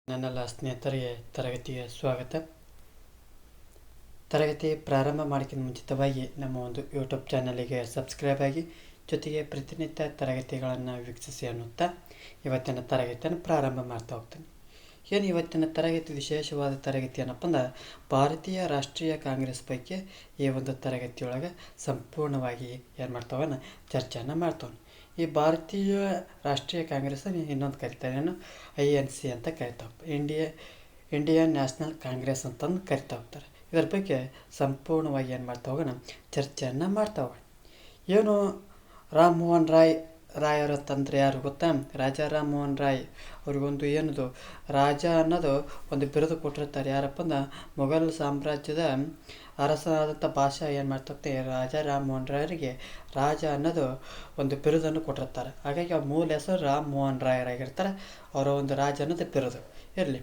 ನನ್ನೆಲ್ಲ ಸ್ನೇಹಿತರಿಗೆ ತರಗತಿಗೆ ಸ್ವಾಗತ. ತರಗತಿ ಪ್ರಾರಂಭ ಮಾಡೋಕ್ಕಿಂತ ಮುಂಚಿತವಾಗಿ ನಮ್ಮ ಒಂದು ಯೂಟ್ಯೂಬ್ ಚಾನಲಿಗೆ ಸಬ್ಸ್ಕ್ರೈಬ್ ಆಗಿ, ಜೊತೆಗೆ ಪ್ರತಿನಿತ್ಯ ತರಗತಿಗಳನ್ನು ವೀಕ್ಷಿಸಿ ಅನ್ನುತ್ತಾ ಇವತ್ತಿನ ತರಗತಿಯನ್ನು ಪ್ರಾರಂಭ ಮಾಡ್ತಾ ಹೋಗ್ತೀನಿ. ಏನು ಇವತ್ತಿನ ತರಗತಿ ವಿಶೇಷವಾದ ತರಗತಿ ಏನಪ್ಪ ಅಂದ್ರೆ ಭಾರತೀಯ ರಾಷ್ಟ್ರೀಯ ಕಾಂಗ್ರೆಸ್ ಬಗ್ಗೆ ಈ ಒಂದು ತರಗತಿಯೊಳಗೆ ಸಂಪೂರ್ಣವಾಗಿ ಏನು ಮಾಡ್ತಾವನ್ನ ಚರ್ಚೆಯನ್ನು ಮಾಡ್ತಾವೆ. ಈ ಭಾರತೀಯ ರಾಷ್ಟ್ರೀಯ ಕಾಂಗ್ರೆಸ್ ಇನ್ನೊಂದು ಕರಿತಾರೆ, INC ಅಂತ ಕರಿತಾ ಹೋಗ್ತಾರೆ, ಇಂಡಿಯನ್ ನ್ಯಾಷನಲ್ ಕಾಂಗ್ರೆಸ್ ಅಂತಂದು ಕರಿತಾ ಹೋಗ್ತಾರೆ. ಇದರ ಬಗ್ಗೆ ಸಂಪೂರ್ಣವಾಗಿ ಏನು ಮಾಡ್ತಾ ಹೋಗೋಣ ಚರ್ಚೆಯನ್ನು ಮಾಡ್ತಾ ಹೋಗೋಣ. ಏನು ರಾಮ್ ಮೋಹನ್ ರಾಯರ್ ಅಂತಂದರೆ ಯಾರು ಗೊತ್ತಾ? ರಾಜಾ ರಾಮ್ ಮೋಹನ್ ರಾಯ್ ಅವ್ರಿಗೊಂದು ಏನದು ರಾಜ ಅನ್ನೋದು ಒಂದು ಬಿರುದು ಕೊಟ್ಟಿರ್ತಾರೆ. ಯಾರಪ್ಪ ಅಂದ್ರೆ ಮೊಘಲ್ ಸಾಮ್ರಾಜ್ಯದ ಅರಸನಾದಂಥ ಬಾಷಾ ಏನು ಮಾಡ್ತಾ ರಾಜಾ ರಾಮ್ ಮೋಹನ್ ರಾಯರಿಗೆ ರಾಜ ಅನ್ನೋದು ಒಂದು ಬಿರುದನ್ನು ಕೊಟ್ಟಿರ್ತಾರೆ. ಹಾಗಾಗಿ ಅವ್ರ ಮೂಲ ಹೆಸರು ರಾಮ್ ಮೋಹನ್ ರಾಯರಾಗಿರ್ತಾರೆ. ಅವರ ಒಂದು ರಾಜ ಅನ್ನೋದು ಬಿರುದು ಇರಲಿ.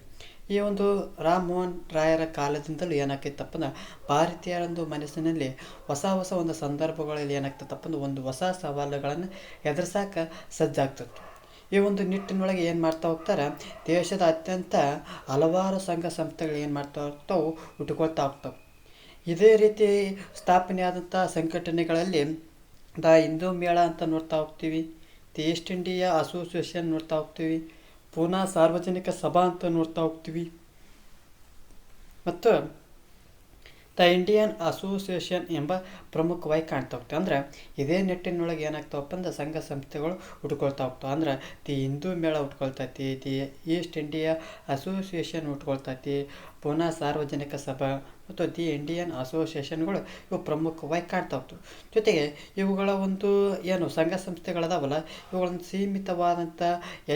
ಈ ಒಂದು ರಾಮ್ ಮೋಹನ್ ರಾಯರ ಕಾಲದಿಂದಲೂ ಏನಾಗ್ತೈತಪ್ಪ ಅಂದ್ರೆ ಭಾರತೀಯರೊಂದು ಮನಸ್ಸಿನಲ್ಲಿ ಹೊಸ ಒಂದು ಸಂದರ್ಭಗಳಲ್ಲಿ ಏನಾಗ್ತದಪ್ಪ ಅಂದ್ರೆ ಒಂದು ಹೊಸ ಸವಾಲುಗಳನ್ನು ಎದುರಿಸಾಕ ಸಜ್ಜಾಗ್ತದೆ. ಈ ಒಂದು ನಿಟ್ಟಿನೊಳಗೆ ಏನು ಮಾಡ್ತಾ ಹೋಗ್ತಾರೆ, ದೇಶದ ಅತ್ಯಂತ ಹಲವಾರು ಸಂಘ ಸಂಸ್ಥೆಗಳು ಏನು ಮಾಡ್ತಾ ಹೋಗ್ತಾವೆ, ಹುಟ್ಟುಕೊಳ್ತಾ ಹೋಗ್ತಾವೆ. ಇದೇ ರೀತಿ ಸ್ಥಾಪನೆಯಾದಂಥ ಸಂಘಟನೆಗಳಲ್ಲಿ ದ ಹಿಂದೂ ಮೇಳ ಅಂತ ನೋಡ್ತಾ ಹೋಗ್ತೀವಿ, ದಿ ಈಸ್ಟ್ ಇಂಡಿಯಾ ಅಸೋಸಿಯೇಷನ್ ನೋಡ್ತಾ ಹೋಗ್ತೀವಿ, ಪೂನಾ ಸಾರ್ವಜನಿಕ ಸಭಾ ಅಂತ ನೋಡ್ತಾ ಹೋಗ್ತೀವಿ, ಮತ್ತು ದ ಇಂಡಿಯನ್ ಅಸೋಸಿಯೇಷನ್ ಎಂಬ ಪ್ರಮುಖವಾಗಿ ಕಾಣ್ತಾ ಹೋಗ್ತವೆ. ಅಂದ್ರೆ ಇದೇ ನಿಟ್ಟಿನೊಳಗೆ ಏನಾಗ್ತಾವಪ್ಪ ಅಂದ್ರೆ ಸಂಘ ಸಂಸ್ಥೆಗಳು ಹುಟ್ಕೊಳ್ತಾ ಹೋಗ್ತಾವೆ. ಅಂದ್ರೆ ದಿ ಹಿಂದೂ ಮೇಳ ಹುಟ್ಕೊಳ್ತೈತಿ, ದಿ ಈಸ್ಟ್ ಇಂಡಿಯಾ ಅಸೋಸಿಯೇಷನ್ ಹುಟ್ಕೊಳ್ತೈತಿ, ಪೂನಾ ಸಾರ್ವಜನಿಕ ಸಭಾ ಮತ್ತು ದಿ ಇಂಡಿಯನ್ ಅಸೋಸಿಯೇಷನ್ಗಳು ಇವು ಪ್ರಮುಖವಾಗಿ ಕಾಣ್ತಾ ಹೋಗ್ತವೆ. ಜೊತೆಗೆ ಇವುಗಳ ಒಂದು ಏನು ಸಂಘ ಸಂಸ್ಥೆಗಳದಾವಲ್ಲ, ಇವುಗಳನ್ನು ಸೀಮಿತವಾದಂಥ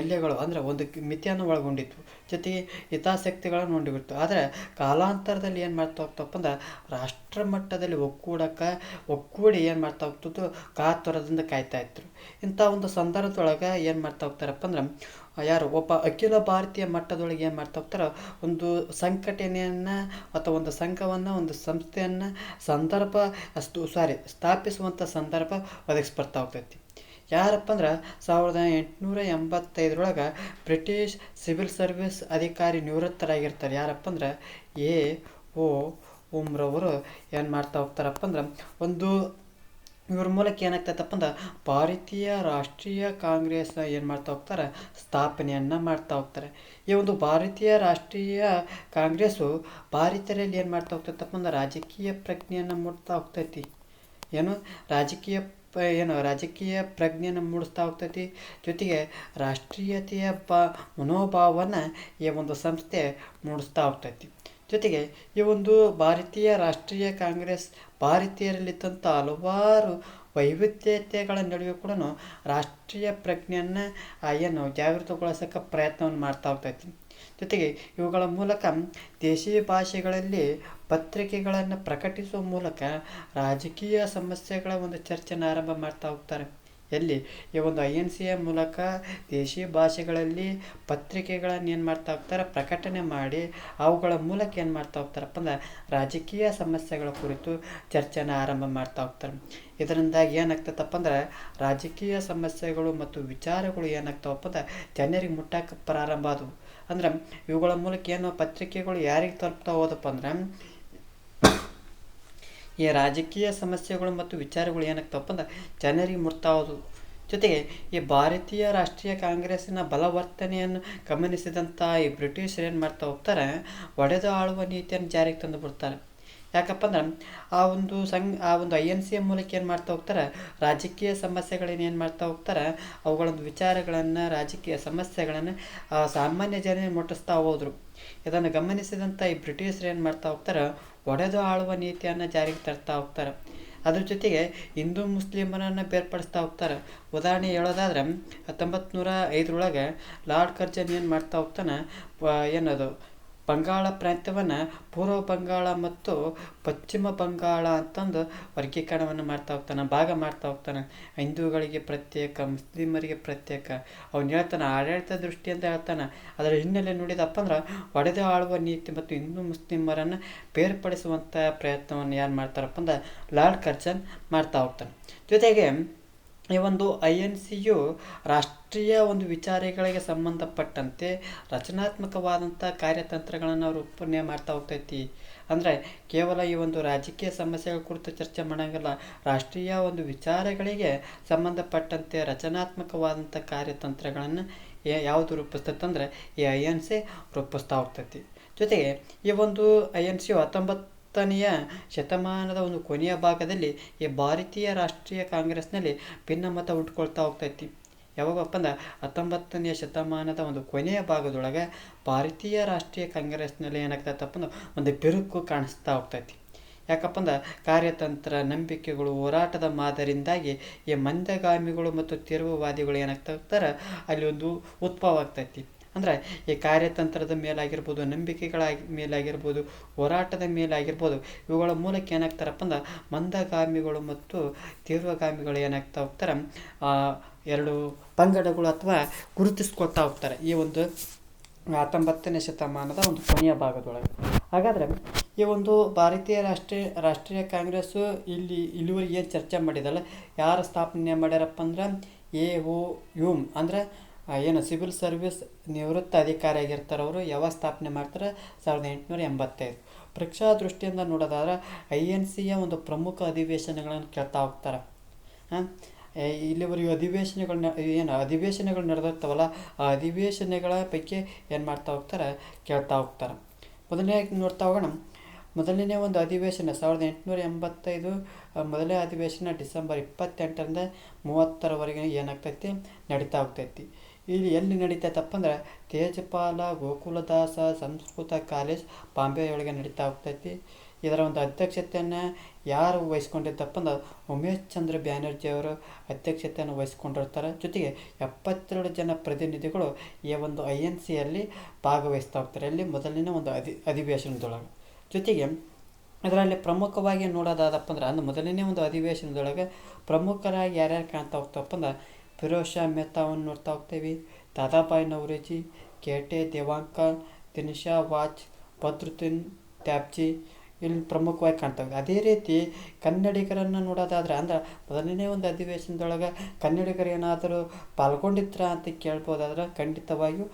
ಎಲ್ಲೆಗಳು ಅಂದರೆ ಒಂದು ಮಿತಿಯನ್ನು ಒಳಗೊಂಡಿತ್ತು. ಜೊತೆಗೆ ಹಿತಾಸಕ್ತಿಗಳನ್ನು ಹೊಂದಿಬಿಡ್ತು. ಆದರೆ ಕಾಲಾಂತರದಲ್ಲಿ ಏನು ಮಾಡ್ತಾ ಹೋಗ್ತಪ್ಪ ಅಂದ್ರೆ ರಾಷ್ಟ್ರ ಮಟ್ಟದಲ್ಲಿ ಒಕ್ಕೂಡಿ ಏನು ಮಾಡ್ತಾ ಹೋಗ್ತಿತ್ತು, ಕಾತುರದಿಂದ ಕಾಯ್ತಾ ಇದ್ರು. ಇಂಥ ಒಂದು ಸಂದರ್ಭದೊಳಗೆ ಏನು ಮಾಡ್ತಾ ಹೋಗ್ತಾರಪ್ಪ ಅಂದ್ರೆ ಯಾರು ಒಬ್ಬ ಅಖಿಲ ಭಾರತೀಯ ಮಟ್ಟದೊಳಗೆ ಏನು ಮಾಡ್ತಾ ಹೋಗ್ತಾರೆ, ಒಂದು ಸಂಘಟನೆಯನ್ನು ಅಥವಾ ಒಂದು ಸಂಘವನ್ನು ಒಂದು ಸಂಸ್ಥೆಯನ್ನು ಸ್ಥಾಪಿಸುವಂಥ ಸಂದರ್ಭ ಒದಗಿಸ್ಬರ್ತಾ ಹೋಗ್ತೈತಿ. ಯಾರಪ್ಪ ಅಂದ್ರೆ 1885 ಬ್ರಿಟಿಷ್ ಸಿವಿಲ್ ಸರ್ವಿಸ್ ಅಧಿಕಾರಿ ನಿವೃತ್ತರಾಗಿರ್ತಾರೆ. ಯಾರಪ್ಪ ಅಂದ್ರೆ A.O. ಉಮ್ರವರು ಏನು ಮಾಡ್ತಾ ಹೋಗ್ತಾರಪ್ಪ ಅಂದ್ರೆ ಇವ್ರ ಮೂಲಕ ಏನಾಗ್ತೈತಪ್ಪ ಅಂದ್ರೆ ಭಾರತೀಯ ರಾಷ್ಟ್ರೀಯ ಕಾಂಗ್ರೆಸ್ ಏನು ಮಾಡ್ತಾ ಹೋಗ್ತಾರೆ, ಸ್ಥಾಪನೆಯನ್ನು ಮಾಡ್ತಾ ಹೋಗ್ತಾರೆ. ಈ ಒಂದು ಭಾರತೀಯ ರಾಷ್ಟ್ರೀಯ ಕಾಂಗ್ರೆಸ್ಸು ಭಾರತೀಯರಲ್ಲಿ ಏನು ಮಾಡ್ತಾ ಹೋಗ್ತೈತಪ್ಪ ಅಂದ್ರೆ ರಾಜಕೀಯ ಪ್ರಜ್ಞೆಯನ್ನು ಮೂಡ್ತಾ ಹೋಗ್ತೈತಿ. ರಾಜಕೀಯ ಪ್ರಜ್ಞೆಯನ್ನು ಮೂಡಿಸ್ತಾ ಹೋಗ್ತೈತಿ. ಜೊತೆಗೆ ರಾಷ್ಟ್ರೀಯತೆಯ ಮನೋಭಾವವನ್ನು ಈ ಒಂದು ಸಂಸ್ಥೆ ಮೂಡಿಸ್ತಾ ಹೋಗ್ತೈತಿ. ಜೊತೆಗೆ ಈ ಒಂದು ಭಾರತೀಯ ರಾಷ್ಟ್ರೀಯ ಕಾಂಗ್ರೆಸ್ ಭಾರತೀಯರಲ್ಲಿದ್ದಂಥ ಹಲವಾರು ವೈವಿಧ್ಯತೆಗಳ ನಡುವೆ ಕೂಡ ರಾಷ್ಟ್ರೀಯ ಪ್ರಜ್ಞೆಯನ್ನು ಜಾಗೃತಗೊಳಿಸೋಕೆ ಪ್ರಯತ್ನವನ್ನು ಮಾಡ್ತಾ ಹೋಗ್ತೈತಿ. ಜೊತೆಗೆ ಇವುಗಳ ಮೂಲಕ ದೇಶೀಯ ಭಾಷೆಗಳಲ್ಲಿ ಪತ್ರಿಕೆಗಳನ್ನು ಪ್ರಕಟಿಸುವ ಮೂಲಕ ರಾಜಕೀಯ ಸಮಸ್ಯೆಗಳ ಒಂದು ಚರ್ಚೆಯನ್ನು ಆರಂಭ ಮಾಡ್ತಾ ಹೋಗ್ತಾರೆ. ಎಲ್ಲಿ ಈ ಒಂದು INCಯ ಮೂಲಕ ದೇಶೀಯ ಭಾಷೆಗಳಲ್ಲಿ ಪತ್ರಿಕೆಗಳನ್ನು ಏನು ಮಾಡ್ತಾ ಹೋಗ್ತಾರೆ, ಪ್ರಕಟಣೆ ಮಾಡಿ ಅವುಗಳ ಮೂಲಕ ಏನು ಮಾಡ್ತಾ ಹೋಗ್ತಾರಪ್ಪ ಅಂದ್ರೆ ರಾಜಕೀಯ ಸಮಸ್ಯೆಗಳ ಕುರಿತು ಚರ್ಚೆನ ಆರಂಭ ಮಾಡ್ತಾ ಹೋಗ್ತಾರೆ. ಇದರಿಂದಾಗಿ ಏನಾಗ್ತದಪ್ಪ ಅಂದ್ರೆ ರಾಜಕೀಯ ಸಮಸ್ಯೆಗಳು ಮತ್ತು ವಿಚಾರಗಳು ಏನಾಗ್ತಾವಪ್ಪ ಅಂದ್ರೆ ಜನರಿಗೆ ಮುಟ್ಟಕ್ಕೆ ಪ್ರಾರಂಭ ಆದವು. ಅಂದ್ರೆ ಇವುಗಳ ಮೂಲಕ ಏನು ಪತ್ರಿಕೆಗಳು ಯಾರಿಗೆ ತಲುಪ್ತಾ ಹೋದಪ್ಪ ಅಂದ್ರೆ ಈ ರಾಜಕೀಯ ಸಮಸ್ಯೆಗಳು ಮತ್ತು ವಿಚಾರಗಳು ಏನಾಗ್ತಾವಪ್ಪ ಅಂದ್ರೆ ಜನರಿಗೆ ಮುಟ್ತಾ ಹೋದವು. ಜೊತೆಗೆ ಈ ಭಾರತೀಯ ರಾಷ್ಟ್ರೀಯ ಕಾಂಗ್ರೆಸ್ಸಿನ ಬಲವರ್ತನೆಯನ್ನು ಗಮನಿಸಿದಂಥ ಈ ಬ್ರಿಟಿಷರು ಏನು ಮಾಡ್ತಾ ಹೋಗ್ತಾರೆ, ಒಡೆದು ಆಳುವ ನೀತಿಯನ್ನು ಜಾರಿಗೆ ತಂದು ಬಿಡ್ತಾರೆ. ಯಾಕಪ್ಪ ಅಂದ್ರೆ ಆ ಒಂದು INCಯ ಮೂಲಕ ಏನು ಮಾಡ್ತಾ ಹೋಗ್ತಾರೆ, ರಾಜಕೀಯ ಸಮಸ್ಯೆಗಳನ್ನ ಏನು ಮಾಡ್ತಾ ಹೋಗ್ತಾರೆ, ಅವುಗಳೊಂದು ವಿಚಾರಗಳನ್ನು ರಾಜಕೀಯ ಸಮಸ್ಯೆಗಳನ್ನು ಸಾಮಾನ್ಯ ಜನರಿಗೆ ಮುಟ್ಟಿಸ್ತಾ ಹೋದರು. ಇದನ್ನು ಗಮನಿಸಿದಂಥ ಈ ಬ್ರಿಟಿಷರು ಏನು ಮಾಡ್ತಾ ಹೋಗ್ತಾರೆ, ಒಡೆದು ಆಳುವ ನೀತಿಯನ್ನು ಜಾರಿಗೆ ತರ್ತಾ ಹೋಗ್ತಾರೆ. ಅದ್ರ ಜೊತೆಗೆ ಹಿಂದೂ ಮುಸ್ಲಿಮರನ್ನು ಬೇರ್ಪಡಿಸ್ತಾ ಹೋಗ್ತಾರೆ. ಉದಾಹರಣೆ ಹೇಳೋದಾದ್ರೆ 1905 ಲಾರ್ಡ್ ಕರ್ಜನ್ ಏನು ಮಾಡ್ತಾ ಹೋಗ್ತಾನೆ, ಬಂಗಾಳ ಪ್ರಾಂತ್ಯವನ್ನು ಪೂರ್ವ ಬಂಗಾಳ ಮತ್ತು ಪಶ್ಚಿಮ ಬಂಗಾಳ ಅಂತಂದು ವರ್ಗೀಕರಣವನ್ನು ಭಾಗ ಮಾಡ್ತಾ ಹೋಗ್ತಾನೆ. ಹಿಂದೂಗಳಿಗೆ ಪ್ರತ್ಯೇಕ, ಮುಸ್ಲಿಮರಿಗೆ ಪ್ರತ್ಯೇಕ ಅವ್ನು ಹೇಳ್ತಾನೆ, ಆಡಳಿತ ದೃಷ್ಟಿಯಿಂದ ಹೇಳ್ತಾನೆ. ಅದರ ಹಿನ್ನೆಲೆ ನೋಡಿದಪ್ಪ ಅಂದ್ರೆ ಒಡೆದು ಆಳುವ ನೀತಿ ಮತ್ತು ಹಿಂದೂ ಮುಸ್ಲಿಮರನ್ನು ಬೇರ್ಪಡಿಸುವಂಥ ಪ್ರಯತ್ನವನ್ನು ಯಾರು ಮಾಡ್ತಾರಪ್ಪ ಅಂದ್ರೆ ಲಾರ್ಡ್ ಕರ್ಜನ್ ಮಾಡ್ತಾ ಹೋಗ್ತಾನೆ. ಜೊತೆಗೆ ಈ ಒಂದು ಐ ಎನ್ ಸಿಯು ರಾಷ್ಟ್ರೀಯ ಒಂದು ವಿಚಾರಗಳಿಗೆ ಸಂಬಂಧಪಟ್ಟಂತೆ ರಚನಾತ್ಮಕವಾದಂಥ ಕಾರ್ಯತಂತ್ರಗಳನ್ನು ರೂಪಣೆ ಮಾಡ್ತಾ ಹೋಗ್ತೈತಿ. ಅಂದರೆ ಕೇವಲ ಈ ಒಂದು ರಾಜಕೀಯ ಸಮಸ್ಯೆಗಳ ಕುರಿತು ಚರ್ಚೆ ಮಾಡೋಂಗಿಲ್ಲ, ರಾಷ್ಟ್ರೀಯ ಒಂದು ವಿಚಾರಗಳಿಗೆ ಸಂಬಂಧಪಟ್ಟಂತೆ ರಚನಾತ್ಮಕವಾದಂಥ ಕಾರ್ಯತಂತ್ರಗಳನ್ನು ಯಾವುದು ರೂಪಿಸ್ತೈತೆ ಅಂದರೆ ಈ ಐ ಎನ್ ಸಿ ರೂಪಿಸ್ತಾ ಹೋಗ್ತೈತಿ. ಜೊತೆಗೆ ಈ ಒಂದು ಐ ಎನ್ ಸಿ 19ನೆಯ ಶತಮಾನದ ಒಂದು ಕೊನೆಯ ಭಾಗದಲ್ಲಿ ಈ ಭಾರತೀಯ ರಾಷ್ಟ್ರೀಯ ಕಾಂಗ್ರೆಸ್ನಲ್ಲಿ ಭಿನ್ನಮತ ಉಂಟುಕೊಳ್ತಾ ಹೋಗ್ತೈತಿ. ಯಾವಾಗಪ್ಪ ಅಂದ್ರೆ 19ನೆಯ ಶತಮಾನದ ಒಂದು ಕೊನೆಯ ಭಾಗದೊಳಗೆ ಭಾರತೀಯ ರಾಷ್ಟ್ರೀಯ ಕಾಂಗ್ರೆಸ್ನಲ್ಲಿ ಏನಾಗ್ತೈತಪ್ಪ ಅಂದ್ರೆ ಒಂದು ಬಿರುಕು ಕಾಣಿಸ್ತಾ ಹೋಗ್ತೈತಿ. ಯಾಕಪ್ಪ ಅಂದ್ರೆ ಕಾರ್ಯತಂತ್ರ, ನಂಬಿಕೆಗಳು, ಹೋರಾಟದ ಮಾದರಿಂದಾಗಿ ಈ ಮಂದಗಾಮಿಗಳು ಮತ್ತು ತಿರುವುವಾದಿಗಳು ಏನಾಗ್ತಾ ಹೋಗ್ತಾರೆ ಅಲ್ಲಿ ಒಂದು ಉದ್ಭವ ಆಗ್ತೈತಿ. ಅಂದರೆ ಈ ಕಾರ್ಯತಂತ್ರದ ಮೇಲಾಗಿರ್ಬೋದು, ನಂಬಿಕೆಗಳ ಮೇಲಾಗಿರ್ಬೋದು, ಹೋರಾಟದ ಮೇಲಾಗಿರ್ಬೋದು, ಇವುಗಳ ಮೂಲಕ ಏನಾಗ್ತಾರಪ್ಪ ಅಂದ್ರೆ ಮಂದಗಾಮಿಗಳು ಮತ್ತು ತೀವ್ರಗಾಮಿಗಳು ಏನಾಗ್ತಾ ಹೋಗ್ತಾರೆ ಎರಡು ಪಂಗಡಗಳು ಅಥವಾ ಗುರುತಿಸ್ಕೊಳ್ತಾ ಹೋಗ್ತಾರೆ ಈ ಒಂದು 19ನೇ ಶತಮಾನದ ಒಂದು ಕೊನೆಯ ಭಾಗದೊಳಗೆ. ಹಾಗಾದರೆ ಈ ಒಂದು ಭಾರತೀಯ ರಾಷ್ಟ್ರೀಯ ಕಾಂಗ್ರೆಸ್ಸು ಇಲ್ಲಿವರೆಗೆ ಏನು ಚರ್ಚೆ ಮಾಡಿದಲ್ಲ, ಯಾರು ಸ್ಥಾಪನೆ ಮಾಡ್ಯಾರಪ್ಪ ಅಂದ್ರೆ AOUM ಅಂದರೆ ಏನು ಸಿವಿಲ್ ಸರ್ವಿಸ್ ನಿವೃತ್ತ ಅಧಿಕಾರಿ ಆಗಿರ್ತಾರೆ. ಅವರು ಯಾವಾಗ ಸ್ಥಾಪನೆ ಮಾಡ್ತಾರೆ 1885. ಪರೀಕ್ಷಾ ದೃಷ್ಟಿಯಿಂದ ನೋಡೋದಾದ್ರೆ ಐ ಎನ್ ಸಿಯ ಒಂದು ಪ್ರಮುಖ ಅಧಿವೇಶನಗಳನ್ನು ಕೇಳ್ತಾ ಹೋಗ್ತಾರೆ. ಇಲ್ಲಿವರೆಗೂ ಅಧಿವೇಶನಗಳು ನಡೆದಿರ್ತಾವಲ್ಲ, ಆ ಅಧಿವೇಶನಗಳ ಪೈಕಿ ಏನು ಮಾಡ್ತಾ ಹೋಗ್ತಾರೆ ಕೇಳ್ತಾ ಹೋಗ್ತಾರೆ. ಮೊದಲನೇದಾಗಿ ನೋಡ್ತಾ ಹೋಗೋಣ. ಮೊದಲನೇ ಒಂದು ಅಧಿವೇಶನ 1885 ಮೊದಲನೇ ಅಧಿವೇಶನ ಡಿಸೆಂಬರ್ 28ರಿಂದ 30ರವರೆಗೆ ಏನಾಗ್ತೈತಿ ನಡೀತಾ ಹೋಗ್ತೈತಿ. ಇಲ್ಲಿ ಎಲ್ಲಿ ನಡೀತೈತಪ್ಪ ಅಂದ್ರೆ ತೇಜಪಾಲ ಗೋಕುಲದಾಸ ಸಂಸ್ಕೃತ ಕಾಲೇಜ್ ಬಾಂಬೆಯೊಳಗೆ ನಡೀತಾ ಹೋಗ್ತೈತಿ. ಇದರ ಒಂದು ಅಧ್ಯಕ್ಷತೆಯನ್ನು ಯಾರು ವಹಿಸ್ಕೊಂಡಿದ್ದಪ್ಪ ಅಂದ್ರೆ ಉಮೇಶ್ ಚಂದ್ರ ಬ್ಯಾನರ್ಜಿ ಅವರು ಅಧ್ಯಕ್ಷತೆಯನ್ನು ವಹಿಸ್ಕೊಂಡಿರ್ತಾರೆ. ಜೊತೆಗೆ 72 ಜನ ಪ್ರತಿನಿಧಿಗಳು ಈ ಒಂದು ಐ ಎನ್ ಸಿಯಲ್ಲಿ ಭಾಗವಹಿಸ್ತಾ ಹೋಗ್ತಾರೆ ಇಲ್ಲಿ ಮೊದಲಿನ ಒಂದು ಅಧಿವೇಶನದೊಳಗೆ. ಜೊತೆಗೆ ಇದರಲ್ಲಿ ಪ್ರಮುಖವಾಗಿ ನೋಡೋದಾದಪ್ಪ ಅಂದ್ರೆ ಮೊದಲನೇ ಒಂದು ಅಧಿವೇಶನದೊಳಗೆ ಪ್ರಮುಖರಾಗಿ ಯಾರ್ಯಾರು ಕಾಣ್ತಾ ಹೋಗ್ತಾವಪ್ಪ ಅಂದ್ರೆ ಫಿರೋಜ್ ಶಾ ಮೆಹ್ತಾವನ್ನು ನೋಡ್ತಾ ಹೋಗ್ತೇವೆ, ದಾದಾಬಾಯಿ ನವರೋಜಿ, ಕೇಟೆ ದೇವಾಂಕರ್, ದಿನಶಾ ವಾಜ್, ಬದ್ರುದ್ದೀನ್ ತ್ಯಾಬ್ಜಿ ಇಲ್ಲಿ ಪ್ರಮುಖವಾಗಿ ಕಾಣ್ತವೆ. ಅದೇ ರೀತಿ ಕನ್ನಡಿಗರನ್ನು ನೋಡೋದಾದ್ರೆ ಅಂದ್ರೆ ಮೊದಲನೇ ಒಂದು ಅಧಿವೇಶನದೊಳಗೆ ಕನ್ನಡಿಗರು ಏನಾದರೂ ಪಾಲ್ಗೊಂಡಿದ್ರ ಅಂತ ಕೇಳ್ಬೋದಾದ್ರೆ ಖಂಡಿತವಾಗಿಯೂ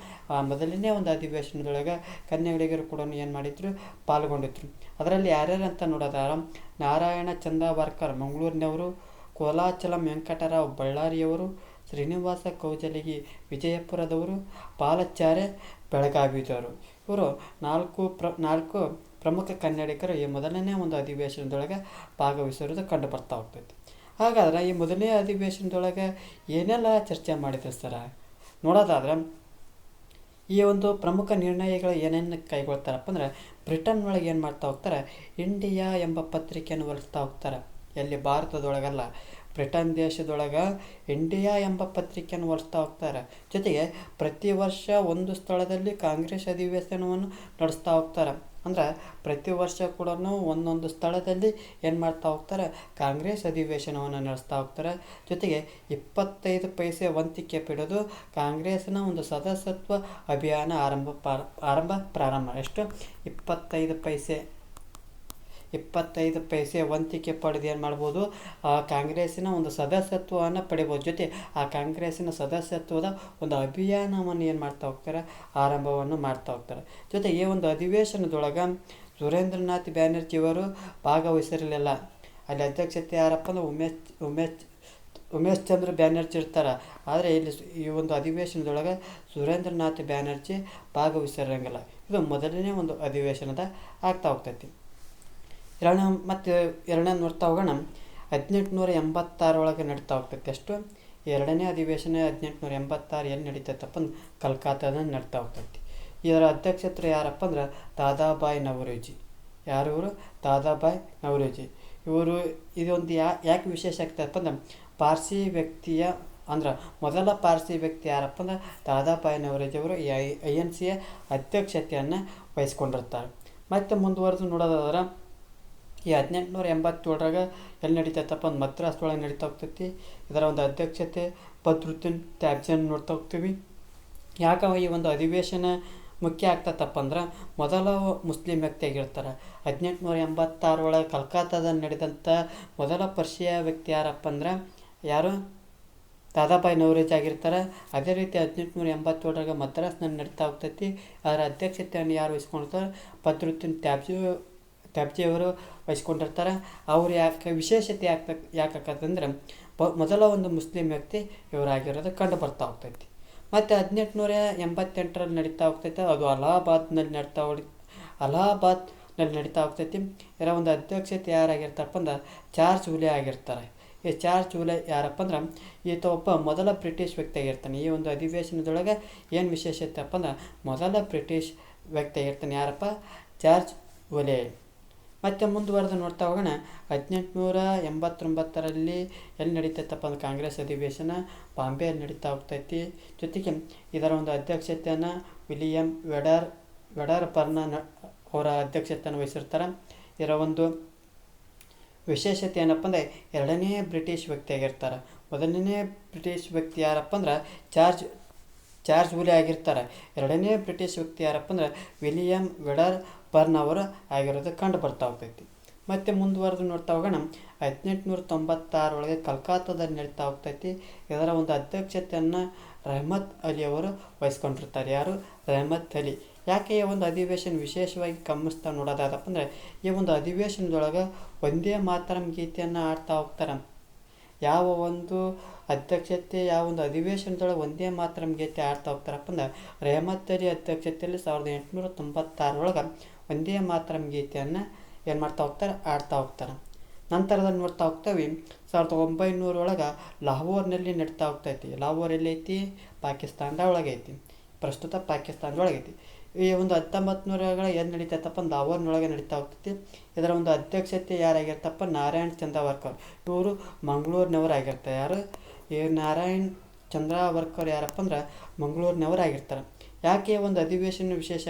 ಮೊದಲನೇ ಒಂದು ಅಧಿವೇಶನದೊಳಗೆ ಕನ್ನಡಿಗರು ಕೂಡ ಏನು ಮಾಡಿದ್ರು ಪಾಲ್ಗೊಂಡಿದ್ರು. ಅದರಲ್ಲಿ ಯಾರ್ಯಾರು ಅಂತ ನೋಡೋದಾದ್ರೆ ನಾರಾಯಣ ಚಂದಾವರ್ಕರ್ ಮಂಗಳೂರಿನವರು, ಕೋಲಾಚಲಂ ವೆಂಕಟರಾವ್ ಬಳ್ಳಾರಿಯವರು, ಶ್ರೀನಿವಾಸ ಕೌಜಲಗಿ ವಿಜಯಪುರದವರು, ಪಾಲಾಚಾರ್ಯ ಬೆಳಗಾವಿದವರು. ಇವರು ನಾಲ್ಕು ಪ್ರಮುಖ ಕನ್ನಡಿಗರು ಈ ಮೊದಲನೇ ಒಂದು ಅಧಿವೇಶನದೊಳಗೆ ಭಾಗವಹಿಸಿರೋದು ಕಂಡು ಬರ್ತಾ ಹೋಗ್ತೈತಿ. ಹಾಗಾದ್ರೆ ಈ ಮೊದಲನೇ ಅಧಿವೇಶನದೊಳಗೆ ಏನೆಲ್ಲ ಚರ್ಚೆ ಮಾಡಿದ್ರು ಸರ ನೋಡೋದಾದ್ರೆ ಈ ಒಂದು ಪ್ರಮುಖ ನಿರ್ಣಯಗಳು ಏನೇನು ಕೈಗೊಳ್ತಾರಪ್ಪ ಅಂದ್ರೆ ಬ್ರಿಟನ್ ಒಳಗೆ ಏನು ಮಾಡ್ತಾ ಹೋಗ್ತಾರೆ, ಇಂಡಿಯಾ ಎಂಬ ಪತ್ರಿಕೆಯನ್ನು ಹೊರಡಿಸ್ತಾ ಹೋಗ್ತಾರೆ. ಎಲ್ಲಿ ಭಾರತದೊಳಗಲ್ಲ, ಬ್ರಿಟನ್ ದೇಶದೊಳಗೆ ಇಂಡಿಯಾ ಎಂಬ ಪತ್ರಿಕೆಯನ್ನು ಹೊರಡಿಸ್ತಾ ಹೋಗ್ತಾರೆ. ಜೊತೆಗೆ ಪ್ರತಿ ವರ್ಷ ಒಂದು ಸ್ಥಳದಲ್ಲಿ ಕಾಂಗ್ರೆಸ್ ಅಧಿವೇಶನವನ್ನು ನಡೆಸ್ತಾ ಹೋಗ್ತಾರೆ. ಅಂದ್ರೆ ಪ್ರತಿ ವರ್ಷ ಕೂಡ ಒಂದೊಂದು ಸ್ಥಳದಲ್ಲಿ ಏನು ಮಾಡ್ತಾ ಹೋಗ್ತಾರೆ ಕಾಂಗ್ರೆಸ್ ಅಧಿವೇಶನವನ್ನು ನಡೆಸ್ತಾ ಹೋಗ್ತಾರೆ. ಜೊತೆಗೆ 25 ಪೈಸೆ ವಂತಿಕೆ ಪಡೆದು ಕಾಂಗ್ರೆಸ್ನ ಒಂದು ಸದಸ್ಯತ್ವ ಅಭಿಯಾನ ಪ್ರಾರಂಭ. ಎಷ್ಟು 25 ಪೈಸೆ ವಂತಿಕೆ ಪಡೆದು ಏನು ಮಾಡ್ಬೋದು, ಆ ಕಾಂಗ್ರೆಸ್ಸಿನ ಒಂದು ಸದಸ್ಯತ್ವವನ್ನು ಪಡಿಬೋದು. ಜೊತೆ ಆ ಕಾಂಗ್ರೆಸ್ಸಿನ ಸದಸ್ಯತ್ವದ ಒಂದು ಅಭಿಯಾನವನ್ನು ಏನು ಮಾಡ್ತಾ ಹೋಗ್ತಾರೆ, ಆರಂಭವನ್ನು ಮಾಡ್ತಾ ಹೋಗ್ತಾರೆ. ಜೊತೆ ಈ ಒಂದು ಅಧಿವೇಶನದೊಳಗೆ ಸುರೇಂದ್ರನಾಥ್ ಬ್ಯಾನರ್ಜಿಯವರು ಭಾಗವಹಿಸಿರಲಿಲ್ಲ. ಅಲ್ಲಿ ಅಧ್ಯಕ್ಷತೆ ಯಾರಪ್ಪ ಅಂದ್ರೆ ಉಮೇಶ್ ಚಂದ್ರ ಬ್ಯಾನರ್ಜಿ ಇರ್ತಾರೆ. ಆದರೆ ಇಲ್ಲಿ ಈ ಒಂದು ಅಧಿವೇಶನದೊಳಗೆ ಸುರೇಂದ್ರನಾಥ್ ಬ್ಯಾನರ್ಜಿ ಭಾಗವಹಿಸಿರಂಗಿಲ್ಲ. ಇದು ಮೊದಲನೇ ಒಂದು ಅಧಿವೇಶನದ ಆಗ್ತಾ ಹೋಗ್ತೈತಿ. ಎರಡನೇ ನೋಡ್ತಾ ಹೋಗೋಣ. 1886 ಒಳಗೆ ನಡೀತಾ ಹೋಗ್ತೈತಿ. ಎಷ್ಟು ಎರಡನೇ ಅಧಿವೇಶನ 1886 ಎಲ್ಲಿ ನಡೀತೈತಪ್ಪ ಅಂದ್ರೆ ಕಲ್ಕತ್ತಾದಲ್ಲಿ ನಡೀತಾ ಹೋಗ್ತೈತಿ. ಇದರ ಅಧ್ಯಕ್ಷತೆ ಯಾರಪ್ಪ ಅಂದ್ರೆ ದಾದಾಬಾಯಿ ನವರೋಜಿ. ಯಾರು ಇವರು? ದಾದಾಬಾಯಿ ನವರೋಜಿ. ಇವರು ಇದೊಂದು ಯಾಕೆ ವಿಶೇಷ ಆಗ್ತದಪ್ಪ ಅಂದ್ರೆ ಪಾರ್ಸಿ ವ್ಯಕ್ತಿಯ ಅಂದ್ರೆ ಮೊದಲ ಪಾರ್ಸಿ ವ್ಯಕ್ತಿ ಯಾರಪ್ಪ ಅಂದ್ರೆ ದಾದಾಬಾಯಿ ನವರೋಜಿ ಅವರು ಈ ಐ ಎನ್ ಸಿಯ ಅಧ್ಯಕ್ಷತೆಯನ್ನು ವಹಿಸ್ಕೊಂಡಿರ್ತಾರೆ. ಮತ್ತು ಮುಂದುವರೆದು ನೋಡೋದಾದ್ರೆ ಈ 1887 ಎಲ್ಲಿ ನಡೀತೈತಪ್ಪ ಒಂದು ಮದ್ರಾಸ್ದೊಳಗೆ ನಡೀತಾ ಹೋಗ್ತೈತಿ. ಇದರ ಒಂದು ಅಧ್ಯಕ್ಷತೆ ಬದ್ರುದ್ದೀನ್ ತ್ಯಾಬ್ಜಿಯನ್ನು ನೋಡ್ತಾ ಹೋಗ್ತೀವಿ. ಯಾಕೆ ಈ ಒಂದು ಅಧಿವೇಶನ ಮುಖ್ಯ ಆಗ್ತೈತಪ್ಪ ಅಂದ್ರೆ ಮೊದಲ ಮುಸ್ಲಿಂ ವ್ಯಕ್ತಿಯಾಗಿರ್ತಾರೆ. 1886 ಒಳಗೆ ಕಲ್ಕತ್ತಾದಲ್ಲಿ ನಡೆದಂಥ ಮೊದಲ ಪರ್ಷಿಯ ವ್ಯಕ್ತಿ ಯಾರಪ್ಪ ಅಂದ್ರೆ ಯಾರು ದಾದಾಬಾಯಿ ನವರೋಜಿ ಆಗಿರ್ತಾರೆ. ಅದೇ ರೀತಿ 1887 ಮದ್ರಾಸ್ನಲ್ಲಿ ನಡೀತಾ ಹೋಗ್ತೈತಿ. ಅದರ ಅಧ್ಯಕ್ಷತೆಯನ್ನು ಯಾರು ವಹಿಸ್ಕೊಂಡಿರ್ತಾರೆ? ಬದ್ರುದ್ದೀನ್ ತ್ಯಾಬ್ಜಿಯವರು ವಹಿಸ್ಕೊಂಡಿರ್ತಾರೆ. ಅವ್ರು ವಿಶೇಷತೆ ಯಾಕಂದ್ರೆ ಮೊದಲ ಒಂದು ಮುಸ್ಲಿಂ ವ್ಯಕ್ತಿ ಇವರಾಗಿರೋದು ಕಂಡು ಬರ್ತಾ ಹೋಗ್ತೈತಿ. ಮತ್ತು 1888 ನಡೀತಾ ಹೋಗ್ತೈತೆ. ಅದು ಅಲಹಾಬಾದ್ನಲ್ಲಿ ನಡೀತಾ ಹೋಗ್ತೈತಿ. ಇದರ ಒಂದು ಅಧ್ಯಕ್ಷತೆ ಯಾರಾಗಿರ್ತಾರಪ್ಪ ಅಂದ್ರೆ ಜಾರ್ಜ್ ವುಲೆ ಆಗಿರ್ತಾರೆ. ಈ ಜಾರ್ಜ್ ವುಲೆ ಯಾರಪ್ಪ ಅಂದ್ರೆ ಈತ ಒಬ್ಬ ಮೊದಲ ಬ್ರಿಟಿಷ್ ವ್ಯಕ್ತಿ ಆಗಿರ್ತಾನೆ. ಈ ಒಂದು ಅಧಿವೇಶನದೊಳಗೆ ಏನು ವಿಶೇಷತೆ ಅಪ್ಪ ಅಂದ್ರೆ ಮೊದಲ ಬ್ರಿಟಿಷ್ ವ್ಯಕ್ತಿ ಆಗಿರ್ತಾನೆ. ಯಾರಪ್ಪ? ಜಾರ್ಜ್ ವುಲೆ. ಮತ್ತು ಮುಂದುವರೆದು ನೋಡ್ತಾ ಹೋಗೋಣ. 1889 ಎಲ್ಲಿ ನಡೀತೈತಪ್ಪ ಅಂದ್ರೆ ಕಾಂಗ್ರೆಸ್ ಅಧಿವೇಶನ ಬಾಂಬೆಯಲ್ಲಿ ನಡೀತಾ ಹೋಗ್ತೈತಿ. ಜೊತೆಗೆ ಇದರ ಒಂದು ಅಧ್ಯಕ್ಷತೆಯನ್ನು ವಿಲಿಯಂ ವೆಡರ್ಬರ್ನ್ ಅವರ ಅಧ್ಯಕ್ಷತೆಯನ್ನು ವಹಿಸಿರ್ತಾರೆ. ಇದರ ಒಂದು ವಿಶೇಷತೆ ಏನಪ್ಪ ಅಂದರೆ ಎರಡನೇ ಬ್ರಿಟಿಷ್ ವ್ಯಕ್ತಿ ಆಗಿರ್ತಾರೆ. ಮೊದಲನೇ ಬ್ರಿಟಿಷ್ ವ್ಯಕ್ತಿ ಯಾರಪ್ಪ ಅಂದ್ರೆ ಜಾರ್ಜ್ ವುಲೆ ಆಗಿರ್ತಾರೆ. ಎರಡನೇ ಬ್ರಿಟಿಷ್ ವ್ಯಕ್ತಿ ಯಾರಪ್ಪ ಅಂದ್ರೆ ವಿಲಿಯಂ ವೆಡರ್ಬರ್ನ್ ಅವರು ಆಗಿರೋದು ಕಂಡು ಬರ್ತಾ ಹೋಗ್ತೈತಿ. ಮತ್ತು ಮುಂದುವರೆದು ನೋಡ್ತಾ ಹೋಗೋಣ. 1896 ಕಲ್ಕತ್ತಾದಲ್ಲಿ ನಡೀತಾ ಹೋಗ್ತೈತಿ. ಇದರ ಒಂದು ಅಧ್ಯಕ್ಷತೆಯನ್ನು ರೆಹಮತ್ ಅಲಿ ಅವರು ವಹಿಸ್ಕೊಂಡಿರ್ತಾರೆ. ಯಾರು? ರೆಹಮತ್ ಅಲಿ. ಯಾಕೆ ಈ ಒಂದು ಅಧಿವೇಶನ ವಿಶೇಷವಾಗಿ ಗಮನಿಸ್ತಾ ನೋಡೋದಾದಪ್ಪ ಅಂದರೆ ಈ ಒಂದು ಅಧಿವೇಶನದೊಳಗೆ ಒಂದೇ ಮಾತರಂ ಗೀತೆಯನ್ನು ಆಡ್ತಾ ಹೋಗ್ತಾರೆ. ಯಾವ ಒಂದು ಅಧಿವೇಶನದೊಳಗೆ ಒಂದೇ ಮಾತರಂ ಗೀತೆ ಆಡ್ತಾ ಹೋಗ್ತಾರಪ್ಪ ಅಂದ್ರೆ ರೆಹಮತ್ ಅಲಿ ಅಧ್ಯಕ್ಷತೆಯಲ್ಲಿ 1896 ಒಂದೇ ಮಾತರಂ ಗೀತೆಯನ್ನು ಏನು ಮಾಡ್ತಾ ಹೋಗ್ತಾರೆ? ಆಡ್ತಾ ಹೋಗ್ತಾರೆ. ನಂತರದಲ್ಲಿ ನೋಡ್ತಾ ಹೋಗ್ತೇವೆ 1900 ಲಾಹೋರ್ನಲ್ಲಿ ನಡೀತಾ ಹೋಗ್ತೈತಿ. ಲಾಹೋರ್ ಎಲ್ಲೈತಿ? ಪಾಕಿಸ್ತಾನದ ಒಳಗೈತಿ. ಪ್ರಸ್ತುತ ಪಾಕಿಸ್ತಾನದೊಳಗೈತಿ. ಈ ಒಂದು 1900 ಏನು ನಡೀತೈತಪ್ಪ ಲಾಹೋರ್ನೊಳಗೆ ನಡೀತಾ ಹೋಗ್ತೈತಿ. ಇದರ ಒಂದು ಅಧ್ಯಕ್ಷತೆ ಯಾರಾಗಿರ್ತಪ್ಪ? ನಾರಾಯಣ್ ಚಂದ್ರಾವರ್ಕರ್. ಇವರು ಮಂಗಳೂರಿನವರಾಗಿರ್ತಾರೆ. ಯಾರು? ಈ ನಾರಾಯಣ್ ಚಂದ್ರಾವರ್ಕರ್ ಯಾರಪ್ಪ ಅಂದ್ರೆ ಮಂಗಳೂರಿನವರಾಗಿರ್ತಾರೆ. ಯಾಕೆ ಒಂದು ಅಧಿವೇಶನ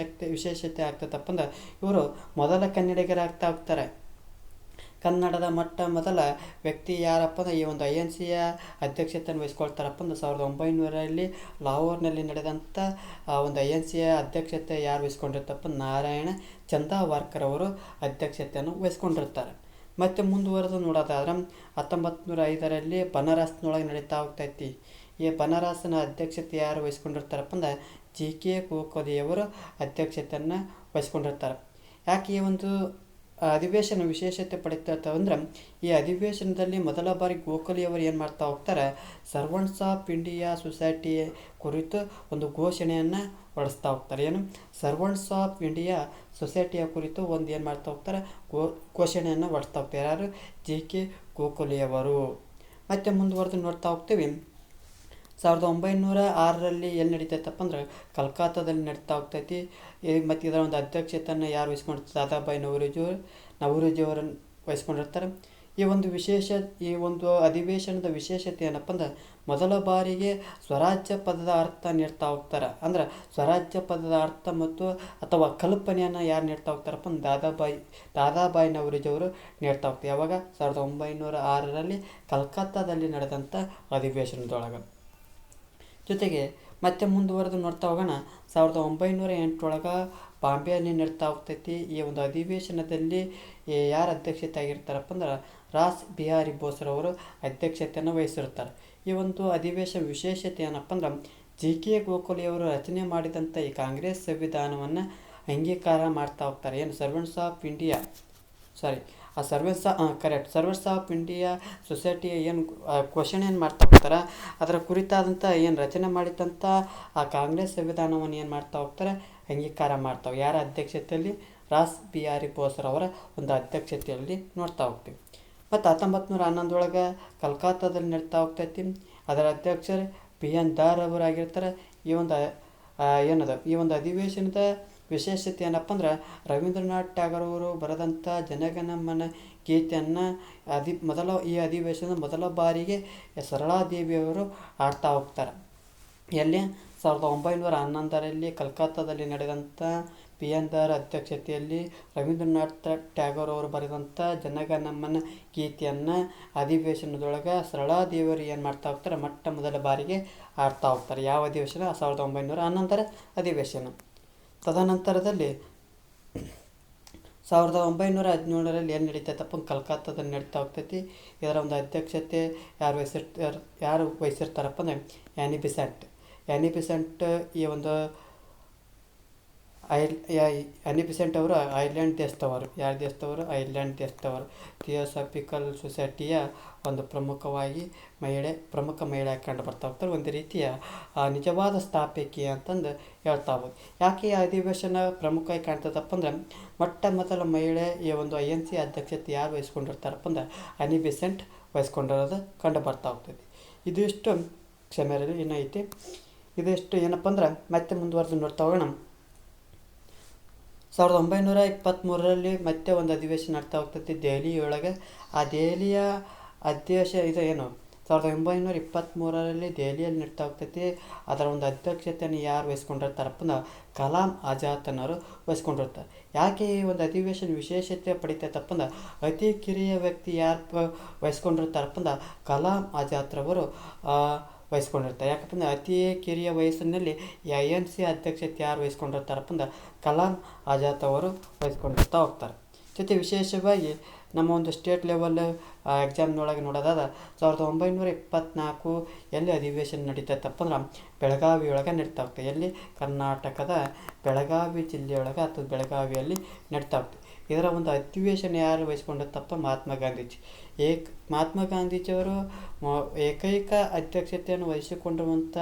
ವಿಶೇಷತೆ ಆಗ್ತೈತಪ್ಪ ಅಂದ್ರೆ ಇವರು ಮೊದಲ ಕನ್ನಡಿಗರಾಗ್ತಾ ಹೋಗ್ತಾರೆ. ಕನ್ನಡದ ಮೊದಲ ವ್ಯಕ್ತಿ ಯಾರಪ್ಪ ಅಂದ್ರೆ ಈ ಒಂದು INCಯ ಅಧ್ಯಕ್ಷತೆಯನ್ನು ವಹಿಸ್ಕೊಳ್ತಾರಪ್ಪ ಅಂದ್ರೆ 1900 ಲಾಹೋರ್ನಲ್ಲಿ ನಡೆದಂಥ ಒಂದು INCಯ ಅಧ್ಯಕ್ಷತೆ ಯಾರು ವಹಿಸ್ಕೊಂಡಿರ್ತಪ್ಪ? ನಾರಾಯಣ ಚಂದ್ರಾವರ್ಕರ್ ಅವರು ಅಧ್ಯಕ್ಷತೆಯನ್ನು ವಹಿಸ್ಕೊಂಡಿರ್ತಾರೆ. ಮತ್ತು ಮುಂದುವರೆದು ನೋಡೋದಾದ್ರೆ 1905 ಬನಾರಸ್ನೊಳಗೆ ನಡೀತಾ ಹೋಗ್ತೈತಿ. ಈ ಬನಾರಸ್ನ ಅಧ್ಯಕ್ಷತೆ ಯಾರು ವಹಿಸ್ಕೊಂಡಿರ್ತಾರಪ್ಪ ಅಂದ್ರೆ GK ಗೋಖಲೆಯವರು ಅಧ್ಯಕ್ಷತೆಯನ್ನು ವಹಿಸ್ಕೊಂಡಿರ್ತಾರೆ. ಯಾಕೆ ಈ ಒಂದು ಅಧಿವೇಶನ ವಿಶೇಷತೆ ಪಡಿತಾವಂದ್ರೆ ಈ ಅಧಿವೇಶನದಲ್ಲಿ ಮೊದಲ ಬಾರಿ ಗೋಖಲೆಯವರು ಏನು ಮಾಡ್ತಾ ಹೋಗ್ತಾರೆ? ಸರ್ವೆಂಟ್ಸ್ ಆಫ್ ಇಂಡಿಯಾ ಸೊಸೈಟಿ ಕುರಿತು ಒಂದು ಘೋಷಣೆಯನ್ನು ಹೊರಡಿಸ್ತಾ ಹೋಗ್ತಾರೆ. ಏನು? ಸರ್ವೆಂಟ್ಸ್ ಆಫ್ ಇಂಡಿಯಾ ಸೊಸೈಟಿಯ ಕುರಿತು ಒಂದು ಏನು ಮಾಡ್ತಾ ಹೋಗ್ತಾರೆ? ಘೋಷಣೆಯನ್ನು ಹೊರಡಿಸ್ತಾ ಹೋಗ್ತಾರೆ. ಯಾರು? GK ಗೋಖಲೆಯವರು. ಮತ್ತು ಮುಂದುವರೆದು ನೋಡ್ತಾ ಹೋಗ್ತೀವಿ. 1906 ಎಲ್ಲಿ ನಡೀತೈತಪ್ಪ ಅಂದ್ರೆ ಕಲ್ಕತ್ತಾದಲ್ಲಿ ನಡೀತಾ ಹೋಗ್ತೈತಿ. ಮತ್ತು ಇದರ ಒಂದು ಅಧ್ಯಕ್ಷತೆಯನ್ನು ಯಾರು ವಹಿಸ್ಕೊಂಡಿರ್ತಾರೆ? ದಾದಾಬಾಯಿ ನವರೋಜಿ ಅವರನ್ನು ವಹಿಸ್ಕೊಂಡಿರ್ತಾರೆ. ಈ ಒಂದು ಅಧಿವೇಶನದ ವಿಶೇಷತೆ ಏನಪ್ಪ ಅಂದ್ರೆ ಮೊದಲ ಬಾರಿಗೆ ಸ್ವರಾಜ್ಯ ಪದದ ಅರ್ಥ ನೀಡ್ತಾ ಹೋಗ್ತಾರೆ. ಅಂದ್ರೆ ಸ್ವರಾಜ್ಯ ಪದದ ಅರ್ಥ ಮತ್ತು ಅಥವಾ ಕಲ್ಪನೆಯನ್ನು ಯಾರು ನೀಡ್ತಾ ಹೋಗ್ತಾರಪ್ಪ ಅಂದ್ರೆ ದಾದಾಬಾಯಿ ನವರೋಜಿ ಅವರು ನೀಡ್ತಾ ಹೋಗ್ತಾರೆ. ಯಾವಾಗ? 1906 ಕಲ್ಕತ್ತಾದಲ್ಲಿ ನಡೆದಂಥ ಅಧಿವೇಶನದೊಳಗೆ. ಜೊತೆಗೆ ಮತ್ತೆ ಮುಂದುವರೆದು ನೋಡ್ತಾ ಹೋಗೋಣ. 1908 ಬಾಂಬೆಯಲ್ಲಿ ನಡೀತಾ ಹೋಗ್ತೈತಿ. ಈ ಒಂದು ಅಧಿವೇಶನದಲ್ಲಿ ಯಾರು ಅಧ್ಯಕ್ಷತೆ ಆಗಿರ್ತಾರಪ್ಪ ಅಂದ್ರೆ ರಾಸ್ ಬಿಹಾರಿ ಬೋಸ್ರವರು ಅಧ್ಯಕ್ಷತೆಯನ್ನು ವಹಿಸಿರ್ತಾರೆ. ಈ ಒಂದು ಅಧಿವೇಶನ ವಿಶೇಷತೆ ಏನಪ್ಪ ಅಂದ್ರೆ GK ಗೋಖಲೆಯವರು ರಚನೆ ಮಾಡಿದಂಥ ಈ ಕಾಂಗ್ರೆಸ್ ಸಂವಿಧಾನವನ್ನು ಅಂಗೀಕಾರ ಮಾಡ್ತಾ ಹೋಗ್ತಾರೆ. ಏನು? ಸರ್ವೆಂಟ್ಸ್ ಆಫ್ ಇಂಡಿಯಾ ಸೊಸೈಟಿಯ ಏನು ಘೋಷಣೆಯನ್ನು ಮಾಡ್ತಾ ಹೋಗ್ತಾರೆ ಅದರ ಕುರಿತಾದಂಥ ಏನು ರಚನೆ ಮಾಡಿದಂಥ ಆ ಕಾಂಗ್ರೆಸ್ ಸಂವಿಧಾನವನ್ನು ಏನು ಮಾಡ್ತಾ ಹೋಗ್ತಾರೆ? ಅಂಗೀಕಾರ ಮಾಡ್ತಾವೆ. ಯಾರ ಅಧ್ಯಕ್ಷತೆಯಲ್ಲಿ? ರಾಸ್ ಬಿಹಾರಿ ಬೋಸ್ರವರ ಒಂದು ಅಧ್ಯಕ್ಷತೆಯಲ್ಲಿ ನೋಡ್ತಾ ಹೋಗ್ತೀವಿ. ಮತ್ತು 1911 ಕಲ್ಕತ್ತಾದಲ್ಲಿ ನಡೀತಾ ಹೋಗ್ತೈತಿ. ಅದರ ಅಧ್ಯಕ್ಷರು PN ದಾರ್ ಅವರಾಗಿರ್ತಾರೆ. ಈ ಒಂದು ಅಧಿವೇಶನದ ವಿಶೇಷತೆ ಏನಪ್ಪ ಅಂದ್ರೆ ರವೀಂದ್ರನಾಥ್ ಟ್ಯಾಗೋರ್ ಅವರು ಬರೆದಂಥ ಜನಗಣಮನ ಗೀತೆಯನ್ನು ಈ ಅಧಿವೇಶನದ ಮೊದಲ ಬಾರಿಗೆ ಸರಳಾದೇವಿಯವರು ಆಡ್ತಾ ಹೋಗ್ತಾರೆ. ಎಲ್ಲಿ? 1911 ಕಲ್ಕತ್ತಾದಲ್ಲಿ ನಡೆದಂಥ PN ದಾರ್ ಅಧ್ಯಕ್ಷತೆಯಲ್ಲಿ ರವೀಂದ್ರನಾಥ್ ಟ್ಯಾಗೋರ್ ಅವರು ಬರೆದಂಥ ಜನಗಣಮನ ಗೀತೆಯನ್ನು ಅಧಿವೇಶನದೊಳಗೆ ಸರಳಾದೇವಿಯವರು ಏನು ಮಾಡ್ತಾ ಹೋಗ್ತಾರೆ? ಮೊದಲ ಬಾರಿಗೆ ಆಡ್ತಾ ಹೋಗ್ತಾರೆ. ಯಾವ ಅಧಿವೇಶನ? 1911 ಅಧಿವೇಶನ. ತದನಂತರದಲ್ಲಿ 1917ರಲ್ಲಿ ಏನು ನಡೀತೈತಪ್ಪ ಕಲ್ಕತ್ತಾದಲ್ಲಿ ನಡೀತಾ ಹೋಗ್ತೈತಿ. ಇದರ ಒಂದು ಅಧ್ಯಕ್ಷತೆ ಯಾರು ವಹಿಸಿರ್ತಾರಪ್ಪ ಅಂದರೆ ಆ್ಯನಿ ಬೆಸೆಂಟ್ ಈ ಒಂದು ಆ್ಯನಿ ಬೆಸೆಂಟ್ ಅವರು ಐರ್ಲೆಂಡ್ ದೇಶದವರು. ಯಾರ ದೇಶದವರು? ಐರ್ಲೆಂಡ್ ದೇಶದವರು. ಥಿಯೋಸಾಫಿಕಲ್ ಸೊಸೈಟಿಯ ಒಂದು ಪ್ರಮುಖ ಮಹಿಳೆ ಕಂಡು ಬರ್ತಾ ಹೋಗ್ತಾರೆ. ಒಂದು ರೀತಿಯ ನಿಜವಾದ ಸ್ಥಾಪಕಿ ಅಂತಂದು ಹೇಳ್ತಾ ಹೋಗ್ಬೋದು. ಯಾಕೆ ಈ ಅಧಿವೇಶನ ಪ್ರಮುಖವಾಗಿ ಕಾಣ್ತದಪ್ಪ ಅಂದ್ರೆ ಮೊಟ್ಟ ಮೊದಲ ಮಹಿಳೆ ಈ ಒಂದು INC ಅಧ್ಯಕ್ಷತೆ ಯಾರು ವಹಿಸ್ಕೊಂಡಿರ್ತಾರಪ್ಪ ಅಂದ್ರೆ ಆ್ಯನಿ ಬೆಸೆಂಟ್ ವಹಿಸ್ಕೊಂಡಿರೋದು ಕಂಡು ಬರ್ತಾ ಹೋಗ್ತೈತಿ. ಇದಿಷ್ಟು ಕ್ಷಮೆಯಲ್ಲಿ ಏನೈತಿ, ಇದಿಷ್ಟು ಏನಪ್ಪ ಅಂದ್ರೆ ಮತ್ತೆ ಮುಂದುವರೆದು ನೋಡ್ತಾ ಹೋಗೋಣ. 1923ರಲ್ಲಿ ಮತ್ತೆ ಒಂದು ಅಧಿವೇಶನ ನಡ್ತಾ ಹೋಗ್ತೈತಿ ದೆಹಲಿಯೊಳಗೆ. ಆ ದೆಹಲಿಯ ಅಧ್ಯಕ್ಷ ಇದು ಏನು 1923ರಲ್ಲಿ ದೆಹಲಿಯಲ್ಲಿ ನಡ್ತಾ ಹೋಗ್ತೈತಿ. ಅದರ ಒಂದು ಅಧ್ಯಕ್ಷತೆಯನ್ನು ಯಾರು ವಹಿಸ್ಕೊಂಡಿರ್ತಾರಪ್ಪ ಅಂದ್ರೆ ಕಲಾಂ ಆಜಾದ್ನವರು ವಹಿಸ್ಕೊಂಡಿರ್ತಾರೆ. ಯಾಕೆ ಈ ಒಂದು ಅಧಿವೇಶನ ವಿಶೇಷತೆ ಪಡಿತೈತಪ್ಪ ಅಂದ್ರೆ ಅತಿ ಕಿರಿಯ ವ್ಯಕ್ತಿ ಯಾರು ವಹಿಸ್ಕೊಂಡಿರ್ತಾರಪ್ಪ ಅಂದ್ರೆ ಕಲಾಂ ಆಜಾದ್ರವರು ವಹಿಸ್ಕೊಂಡಿರ್ತಾರೆ. ಯಾಕಪ್ಪ ಅಂದರೆ ಅತಿ ಕಿರಿಯ ವಯಸ್ಸಿನಲ್ಲಿ ಈ INC ಅಧ್ಯಕ್ಷತೆ ಯಾರು ವಹಿಸ್ಕೊಂಡಿರ್ತಾರಪ್ಪ ಅಂದ್ರೆ ಕಲಾಂ ಆಜಾದ್ ಅವರು ವಹಿಸ್ಕೊಂಡಿರ್ತಾ ಹೋಗ್ತಾರೆ. ಜೊತೆ ವಿಶೇಷವಾಗಿ ನಮ್ಮ ಒಂದು ಸ್ಟೇಟ್ ಲೆವೆಲ್ ಎಕ್ಸಾಮ್ನೊಳಗೆ ನೋಡೋದಾದ 1924 ಎಲ್ಲಿ ಅಧಿವೇಶನ ನಡೀತೈತಪ್ಪ ಅಂದ್ರೆ ಬೆಳಗಾವಿಯೊಳಗೆ ನಡೀತಾ ಹೋಗ್ತದೆ. ಎಲ್ಲಿ? ಕರ್ನಾಟಕದ ಬೆಳಗಾವಿ ಜಿಲ್ಲೆಯೊಳಗೆ ಅಥವಾ ಬೆಳಗಾವಿಯಲ್ಲಿ ನಡೀತಾ ಹೋಗ್ತದೆ. ಇದರ ಒಂದು ಅಧಿವೇಶನ ಯಾರು ವಹಿಸ್ಕೊಂಡಿರ್ತಪ್ಪ? ಮಹಾತ್ಮ ಗಾಂಧೀಜಿ. ಮಹಾತ್ಮ ಗಾಂಧೀಜಿಯವರು ಏಕೈಕ ಅಧ್ಯಕ್ಷತೆಯನ್ನು ವಹಿಸಿಕೊಂಡಿರುವಂಥ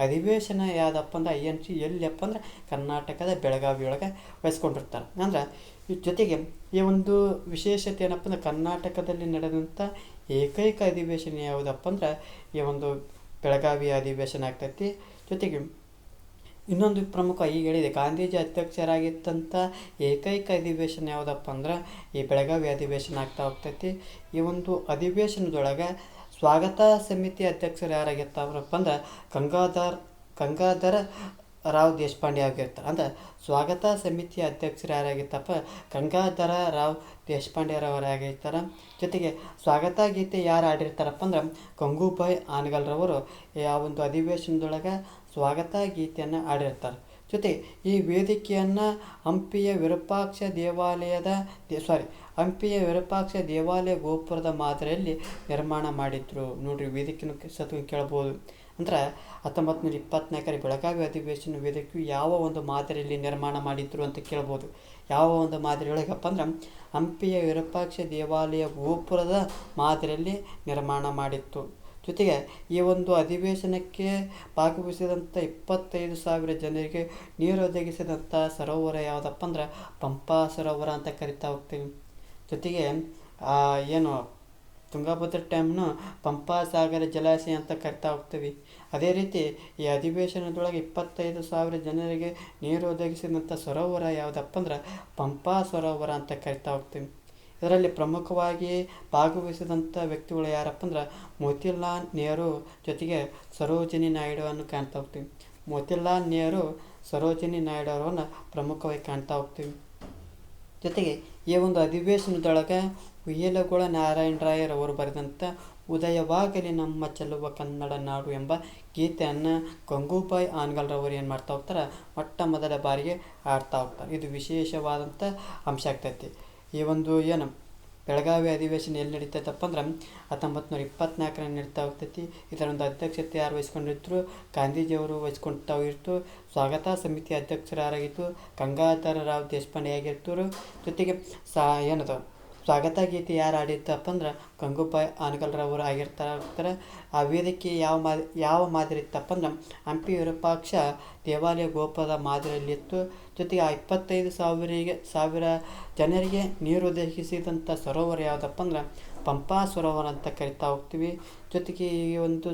ಅಧಿವೇಶನ ಯಾವುದಪ್ಪ ಅಂದ್ರೆ INC ಎಲ್ಲಿಯಪ್ಪ ಅಂದ್ರೆ ಕರ್ನಾಟಕದ ಬೆಳಗಾವಿಯೊಳಗೆ ವಹಿಸ್ಕೊಂಡಿರ್ತಾರೆ. ಅಂದ್ರೆ ಈ ಜೊತೆಗೆ ಈ ಒಂದು ವಿಶೇಷತೆ ಏನಪ್ಪ ಅಂದ್ರೆ ಕರ್ನಾಟಕದಲ್ಲಿ ನಡೆದಂಥ ಏಕೈಕ ಅಧಿವೇಶನ ಯಾವುದಪ್ಪ ಅಂದ್ರೆ ಈ ಒಂದು ಬೆಳಗಾವಿ ಅಧಿವೇಶನ ಆಗ್ತೈತಿ. ಜೊತೆಗೆ ಇನ್ನೊಂದು ಪ್ರಮುಖ ಈಗ ಹೇಳಿದೆ ಗಾಂಧೀಜಿ ಅಧ್ಯಕ್ಷರಾಗಿದ್ದಂಥ ಏಕೈಕ ಅಧಿವೇಶನ ಯಾವುದಪ್ಪ ಅಂದ್ರೆ ಈ ಬೆಳಗಾವಿ ಅಧಿವೇಶನ ಆಗ್ತಾ ಹೋಗ್ತೈತಿ. ಈ ಒಂದು ಅಧಿವೇಶನದೊಳಗೆ ಸ್ವಾಗತ ಸಮಿತಿ ಅಧ್ಯಕ್ಷರು ಯಾರಾಗಿರ್ತಾರಪ್ಪ ಅಂದ್ರೆ ಗಂಗಾಧರ ರಾವ್ ದೇಶಪಾಂಡೆ ಆಗಿರ್ತಾರೆ. ಅಂದ್ರೆ ಸ್ವಾಗತ ಸಮಿತಿಯ ಅಧ್ಯಕ್ಷರು ಯಾರಾಗಿತ್ತಪ್ಪ? ಗಂಗಾಧರ ರಾವ್ ದೇಶಪಾಂಡೆರವರಾಗಿರ್ತಾರೆ. ಜೊತೆಗೆ ಸ್ವಾಗತ ಗೀತೆ ಯಾರು ಆಡಿರ್ತಾರಪ್ಪ ಅಂದ್ರೆ ಗಂಗೂಬಾಯಿ ಹಾನಗಲ್ರವರು ಆ ಒಂದು ಅಧಿವೇಶನದೊಳಗೆ ಸ್ವಾಗತ ಗೀತೆಯನ್ನು ಆಡಿರ್ತಾರೆ. ಜೊತೆ ಈ ವೇದಿಕೆಯನ್ನು ಹಂಪಿಯ ವಿರೂಪಾಕ್ಷ ದೇವಾಲಯ ಗೋಪುರದ ಮಾದರಿಯಲ್ಲಿ ನಿರ್ಮಾಣ ಮಾಡಿದ್ರು. ನೋಡ್ರಿ, ವೇದಿಕೆಯನ್ನು ಕೇಳ್ಬೋದು. ಅಂದ್ರೆ 1924 ಬೆಳಗಾವಿ ಅಧಿವೇಶನ ವೇದಿಕೆಯು ಯಾವ ಒಂದು ಮಾದರಿಯಲ್ಲಿ ನಿರ್ಮಾಣ ಮಾಡಿದ್ರು ಅಂತ ಕೇಳ್ಬೋದು. ಯಾವ ಒಂದು ಮಾದರಿಯೊಳಗಪ್ಪ ಅಂದ್ರೆ ಹಂಪಿಯ ವಿರೂಪಾಕ್ಷ ದೇವಾಲಯ ಗೋಪುರದ ಮಾದರಿಯಲ್ಲಿ ನಿರ್ಮಾಣ ಮಾಡಿತ್ತು. ಜೊತೆಗೆ ಈ ಒಂದು ಅಧಿವೇಶನಕ್ಕೆ ಭಾಗವಹಿಸಿದಂಥ 25,000 ಜನರಿಗೆ ನೀರು ಒದಗಿಸಿದಂಥ ಸರೋವರ ಯಾವುದಪ್ಪ ಅಂದ್ರೆ ಪಂಪಾ ಸರೋವರ ಅಂತ ಕರಿತಾ ಹೋಗ್ತೀವಿ. ಜೊತೆಗೆ ಏನು ತುಂಗಭದ್ರಾ ಡ್ಯಾಮ್ನು ಪಂಪಾ ಸಾಗರ ಜಲಾಶಯ ಅಂತ ಕರಿತಾ ಹೋಗ್ತೀವಿ. ಅದೇ ರೀತಿ ಈ ಅಧಿವೇಶನದೊಳಗೆ 25,000 ಜನರಿಗೆ ನೀರು ಒದಗಿಸಿದಂಥ ಸರೋವರ ಯಾವುದಪ್ಪ ಅಂದ್ರೆ ಪಂಪಾ ಸರೋವರ ಅಂತ ಕರಿತಾ ಹೋಗ್ತೀವಿ. ಇದರಲ್ಲಿ ಪ್ರಮುಖವಾಗಿ ಭಾಗವಹಿಸಿದಂಥ ವ್ಯಕ್ತಿಗಳು ಯಾರಪ್ಪ ಅಂದ್ರೆ ಮೋತಿಲಾಲ್ ನೆಹರು ಜೊತೆಗೆ ಸರೋಜಿನಿ ನಾಯ್ಡು ಅನ್ನು ಕಾಣ್ತಾ ಹೋಗ್ತೀವಿ. ಮೋತಿಲಾಲ್ ನೆಹರು, ಸರೋಜಿನಿ ನಾಯ್ಡು ಅವರನ್ನು ಪ್ರಮುಖವಾಗಿ ಕಾಣ್ತಾ ಹೋಗ್ತೀವಿ. ಜೊತೆಗೆ ಈ ಒಂದು ಅಧಿವೇಶನದೊಳಗೆ ಉಯ್ಯಲಗೊಳ ನಾರಾಯಣರಾಯರವರು ಬರೆದಂಥ ಉದಯವಾಗಲಿ ನಮ್ಮ ಚೆಲುವ ಕನ್ನಡ ನಾಡು ಎಂಬ ಗೀತೆಯನ್ನು ಗಂಗೂಬಾಯಿ ಹಾನಗಲ್ರವರು ಏನು ಮಾಡ್ತಾ ಹೋಗ್ತಾರೆ? ಮೊಟ್ಟ ಮೊದಲ ಬಾರಿಗೆ ಆಡ್ತಾ ಹೋಗ್ತಾರೆ. ಇದು ವಿಶೇಷವಾದಂಥ ಅಂಶ ಆಗ್ತೈತಿ. ಈ ಒಂದು ಏನು ಬೆಳಗಾವಿ ಅಧಿವೇಶನ ಎಲ್ಲಿ ನಡೀತೈತಪ್ಪ ಅಂದ್ರೆ 1924ರಲ್ಲಿ ನಡೀತಾ ಹೋಗ್ತೈತಿ. ಇದರ ಒಂದು ಅಧ್ಯಕ್ಷತೆ ಯಾರು ವಹಿಸ್ಕೊಂಡಿದ್ರು? ಗಾಂಧೀಜಿಯವರು ವಹಿಸ್ಕೊಳ್ತಾ ಇರ್ತು. ಸ್ವಾಗತ ಸಮಿತಿ ಅಧ್ಯಕ್ಷರು ಯಾರಾಗಿತ್ತು? ಗಂಗಾಧರ ರಾವ್ ದೇಶಪಾಂಡೆ ಆಗಿರ್ತಾರೆ. ಜೊತೆಗೆ ಸ್ವಾಗತ ಗೀತೆ ಯಾರು ಆಡಿರ್ತಪ್ಪ ಅಂದ್ರೆ ಗಂಗೂಬಾಯಿ ಹಾನಗಲ್ರವರು ಆಗಿರ್ತಾರೆ. ಆ ವೇದಿಕೆ ಯಾವ ಮಾದರಿ ಇತ್ತಪ್ಪ ಅಂದ್ರೆ ಹಂಪಿ ವಿರೂಪಾಕ್ಷ ದೇವಾಲಯ ಗೋಪುರದ ಮಾದರಿಯಲ್ಲಿತ್ತು. ಜೊತೆಗೆ ಆ 25,000 ಜನರಿಗೆ ನೀರು ಒದಗಿಸಿದಂಥ ಸರೋವರ ಯಾವುದಪ್ಪ ಅಂದ್ರೆ ಪಂಪಾ ಸರೋವರ ಅಂತ ಕರಿತಾ ಹೋಗ್ತೀವಿ. ಜೊತೆಗೆ ಈ ಒಂದು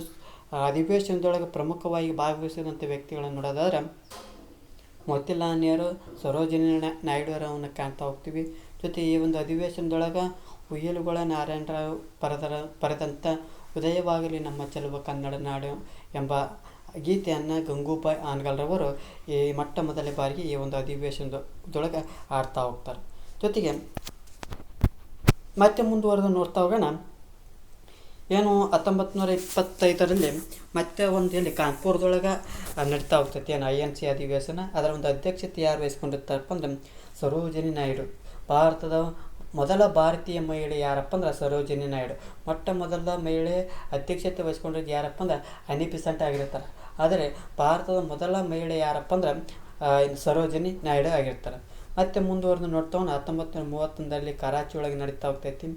ಅಧಿವೇಶನದೊಳಗೆ ಪ್ರಮುಖವಾಗಿ ಭಾಗವಹಿಸಿದಂಥ ವ್ಯಕ್ತಿಗಳನ್ನು ನೋಡೋದಾದ್ರೆ ಮೋತಿಲಾಲ್ ನೆಹರು, ಸರೋಜಿನಿ ನಾಯ್ಡುರವನ್ನು ಕಾಣ್ತಾ ಹೋಗ್ತೀವಿ. ಜೊತೆ ಈ ಒಂದು ಅಧಿವೇಶನದೊಳಗೆ ಉಯ್ಯಲಗೊಳ ನಾರಾಯಣರಾವ್ ಬರೆದಂಥ ಉದಯವಾಗಲಿ ನಮ್ಮ ಚೆಲುವ ಕನ್ನಡ ನಾಡು ಎಂಬ ಗೀತೆಯನ್ನು ಗಂಗೂಬಾಯಿ ಹಾನಗಲ್ರವರು ಈ ಮೊಟ್ಟ ಮೊದಲ ಬಾರಿಗೆ ಈ ಒಂದು ಅಧಿವೇಶನದೊಳಗೆ ಆಡ್ತಾ ಹೋಗ್ತಾರೆ. ಜೊತೆಗೆ ಮತ್ತೆ ಮುಂದುವರೆದು ನೋಡ್ತಾ ಹೋಗೋಣ. ಏನು 1925ರಲ್ಲಿ ಮತ್ತೆ ಒಂದು ಇಲ್ಲಿ ಕಾನ್ಪುರದೊಳಗೆ ನಡೀತಾ ಹೋಗ್ತೈತಿ ಏನು INC ಅಧಿವೇಶನ. ಅದರ ಒಂದು ಅಧ್ಯಕ್ಷತೆ ಯಾರು ವಹಿಸ್ಕೊಂಡಿರ್ತಾರಪ್ಪ ಅಂದ್ರೆ ಸರೋಜಿನಿ ನಾಯ್ಡು. ಭಾರತದ ಮೊದಲ ಭಾರತೀಯ ಮಹಿಳೆ ಯಾರಪ್ಪ ಅಂದ್ರೆ ಸರೋಜಿನಿ ನಾಯ್ಡು. ಮೊದಲ ಮಹಿಳೆ ಅಧ್ಯಕ್ಷತೆ ವಹಿಸ್ಕೊಂಡಿದ್ದು ಯಾರಪ್ಪ ಅಂದ್ರೆ ಅನಿ ಬೆಸೆಂಟ್ ಆಗಿರ್ತಾರೆ. ಆದರೆ ಭಾರತದ ಮೊದಲ ಮಹಿಳೆ ಯಾರಪ್ಪ ಅಂದ್ರೆ ಸರೋಜಿನಿ ನಾಯ್ಡು ಆಗಿರ್ತಾರೆ. ಮತ್ತೆ ಮುಂದುವರೆದು ನೋಡ್ತಾ 1931ರಲ್ಲಿ ಕರಾಚಿ ಒಳಗೆ ನಡೀತಾ ಹೋಗ್ತೈತಿ.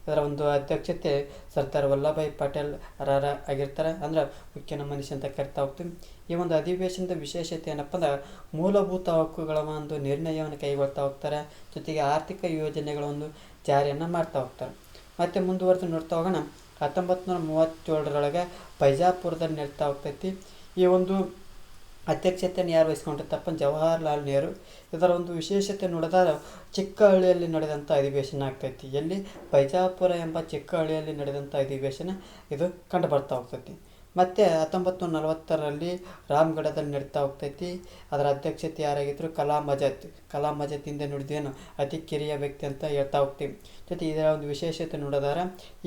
ಇದರ ಒಂದು ಅಧ್ಯಕ್ಷತೆ ಸರ್ದಾರ್ ವಲ್ಲಭಾಯ್ ಪಟೇಲ್ ಆಗಿರ್ತಾರೆ. ಅಂದ್ರೆ ಮುಖ್ಯನ ಮನುಷ್ಯ ಅಂತ ಕರಿತಾ ಹೋಗ್ತೀವಿ. ಈ ಒಂದು ಅಧಿವೇಶನದ ವಿಶೇಷತೆ ಏನಪ್ಪ ಅಂದ್ರೆ ಮೂಲಭೂತ ಹಕ್ಕುಗಳ ಒಂದು ನಿರ್ಣಯವನ್ನು ಕೈಗೊಳ್ತಾ ಹೋಗ್ತಾರೆ. ಜೊತೆಗೆ ಆರ್ಥಿಕ ಯೋಜನೆಗಳ ಒಂದು ಜಾರಿಯನ್ನು ಮಾಡ್ತಾ ಹೋಗ್ತಾರೆ. ಮತ್ತೆ ಮುಂದುವರೆದು ನೋಡ್ತಾ ಹೋಗೋಣ 1937ರೊಳಗೆ ಬೈಜಾಪುರದಲ್ಲಿ ನಡೀತಾ ಹೋಗ್ತೈತಿ. ಈ ಒಂದು ಅಧ್ಯಕ್ಷತೆಯನ್ನು ಯಾರು ವಹಿಸ್ಕೊಂಡಿರ್ತಾರಪ್ಪ ಜವಾಹರ್ಲಾಲ್ ನೆಹರು. ಇದರ ಒಂದು ವಿಶೇಷತೆ ನೋಡಿದಾಗ ಚಿಕ್ಕ ಹಳ್ಳಿಯಲ್ಲಿ ನಡೆದಂಥ ಅಧಿವೇಶನ ಆಗ್ತೈತಿ. ಎಲ್ಲಿ ಬೈಜಾಪುರ ಎಂಬ ಚಿಕ್ಕ ಹಳ್ಳಿಯಲ್ಲಿ ನಡೆದಂಥ ಅಧಿವೇಶನ ಇದು ಕಂಡು ಬರ್ತಾ ಹೋಗ್ತೈತಿ. ಮತ್ತು 1940ರಲ್ಲಿ ರಾಮಗಢದಲ್ಲಿ ನಡೀತಾ ಹೋಗ್ತೈತಿ. ಅದರ ಅಧ್ಯಕ್ಷತೆ ಯಾರಾಗಿದ್ದರು ಕಲಾಂ ಆಜಾದ್ ಹಿಂದೆ ನುಡಿದೇನು ಅತಿ ಕಿರಿಯ ವ್ಯಕ್ತಿ ಅಂತ ಹೇಳ್ತಾ ಹೋಗ್ತೀವಿ. ಜೊತೆ ಇದರ ಒಂದು ವಿಶೇಷತೆ ನೋಡೋದಾರ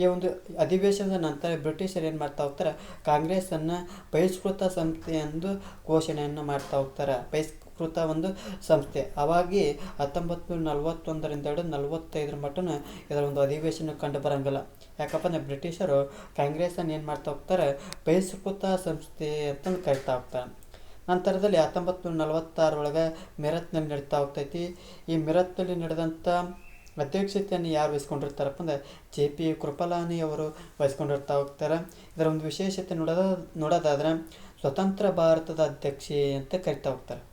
ಈ ಒಂದು ಅಧಿವೇಶನದ ನಂತರ ಬ್ರಿಟಿಷರು ಏನು ಮಾಡ್ತಾ ಹೋಗ್ತಾರೆ, ಕಾಂಗ್ರೆಸ್ಸನ್ನು ಬಹಿಷ್ಕೃತ ಸಂಸ್ಥೆ ಎಂದು ಘೋಷಣೆಯನ್ನು ಮಾಡ್ತಾ ಹೋಗ್ತಾರೆ. ಬಹಿಷ್ಕೃತ ಒಂದು ಸಂಸ್ಥೆ. ಅವಾಗಿ 1941ರಿಂದ 45 ಮಟ್ಟನ ಇದರ ಒಂದು ಅಧಿವೇಶನ ಕಂಡು ಬರೋಂಗಿಲ್ಲ. ಯಾಕಪ್ಪ ಅಂದರೆ ಬ್ರಿಟಿಷರು ಕಾಂಗ್ರೆಸ್ಸನ್ನು ಏನು ಮಾಡ್ತಾ ಹೋಗ್ತಾರೆ, ಬಹಿಷ್ಕೃತ ಸಂಸ್ಥೆ ಅಂತಂದು ಕರಿತಾ ಹೋಗ್ತಾರೆ. ನಂತರದಲ್ಲಿ 1946ರೊಳಗೆ ಮೆರತ್ನಲ್ಲಿ ನಡೀತಾ ಹೋಗ್ತೈತಿ. ಈ ಮೆರತ್ನಲ್ಲಿ ನಡೆದಂಥ ಅಧ್ಯಕ್ಷತೆಯನ್ನು ಯಾರು ವಹಿಸ್ಕೊಂಡಿರ್ತಾರಪ್ಪ ಅಂದರೆ JP ಕೃಪಲಾನಿ ಅವರು ವಹಿಸ್ಕೊಂಡಿರ್ತಾ ಹೋಗ್ತಾರೆ. ಇದರ ಒಂದು ವಿಶೇಷತೆ ನೋಡೋದಾದ್ರೆ ಸ್ವತಂತ್ರ ಭಾರತದ ಅಧ್ಯಕ್ಷೆ ಅಂತ ಕರಿತಾ ಹೋಗ್ತಾರೆ.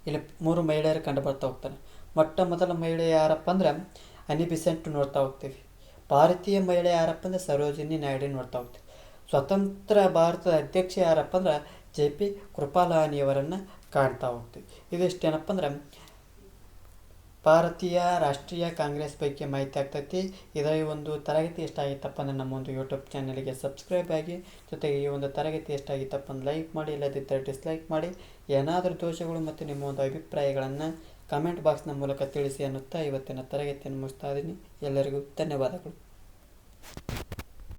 ಇಲ್ಲಿ 3 ಮಹಿಳೆಯರು ಕಂಡು ಬರ್ತಾ ಹೋಗ್ತಾರೆ. ಮೊದಲ ಮಹಿಳೆ ಯಾರಪ್ಪ ಅಂದ್ರೆ ಅನಿ ಬೆಸೆಂಟ್ ನೋಡ್ತಾ ಹೋಗ್ತೀವಿ. ಭಾರತೀಯ ಮಹಿಳೆ ಯಾರಪ್ಪ ಅಂದರೆ ಸರೋಜಿನಿ ನಾಯ್ಡು ನೋಡ್ತಾ ಹೋಗ್ತೀವಿ. ಸ್ವತಂತ್ರ ಭಾರತದ ಅಧ್ಯಕ್ಷ ಯಾರಪ್ಪ ಅಂದ್ರೆ JP ಕೃಪಲಾನಿಯವರನ್ನು ಕಾಣ್ತಾ ಹೋಗ್ತೀವಿ. ಇದಿಷ್ಟೇನಪ್ಪ ಅಂದ್ರೆ ಭಾರತೀಯ ರಾಷ್ಟ್ರೀಯ ಕಾಂಗ್ರೆಸ್ ಬಗ್ಗೆ ಮಾಹಿತಿ ಆಗ್ತೈತಿ. ಇದರ ಒಂದು ತರಗತಿ ಎಷ್ಟಾಗಿತ್ತಪ್ಪ ಅಂದರೆ ನಮ್ಮ ಒಂದು ಯೂಟ್ಯೂಬ್ ಚಾನಲ್ಗೆ ಸಬ್ಸ್ಕ್ರೈಬ್ ಆಗಿ. ಜೊತೆಗೆ ಈ ಒಂದು ತರಗತಿ ಎಷ್ಟಾಗಿತ್ತಪ್ಪ ಅಂದ್ರೆ ಲೈಕ್ ಮಾಡಿ, ಇಲ್ಲದಿದ್ದರೆ ಡಿಸ್ಲೈಕ್ ಮಾಡಿ. ಏನಾದರೂ ದೋಷಗಳು ಮತ್ತು ನಿಮ್ಮ ಒಂದು ಅಭಿಪ್ರಾಯಗಳನ್ನು ಕಮೆಂಟ್ ಬಾಕ್ಸ್ನ ಮೂಲಕ ತಿಳಿಸಿ ಅನ್ನುತ್ತಾ ಇವತ್ತಿನ ತರಗತಿಯನ್ನು ಮುಗಿಸ್ತಾ ಇದ್ದೀನಿ. ಎಲ್ಲರಿಗೂ ಧನ್ಯವಾದಗಳು.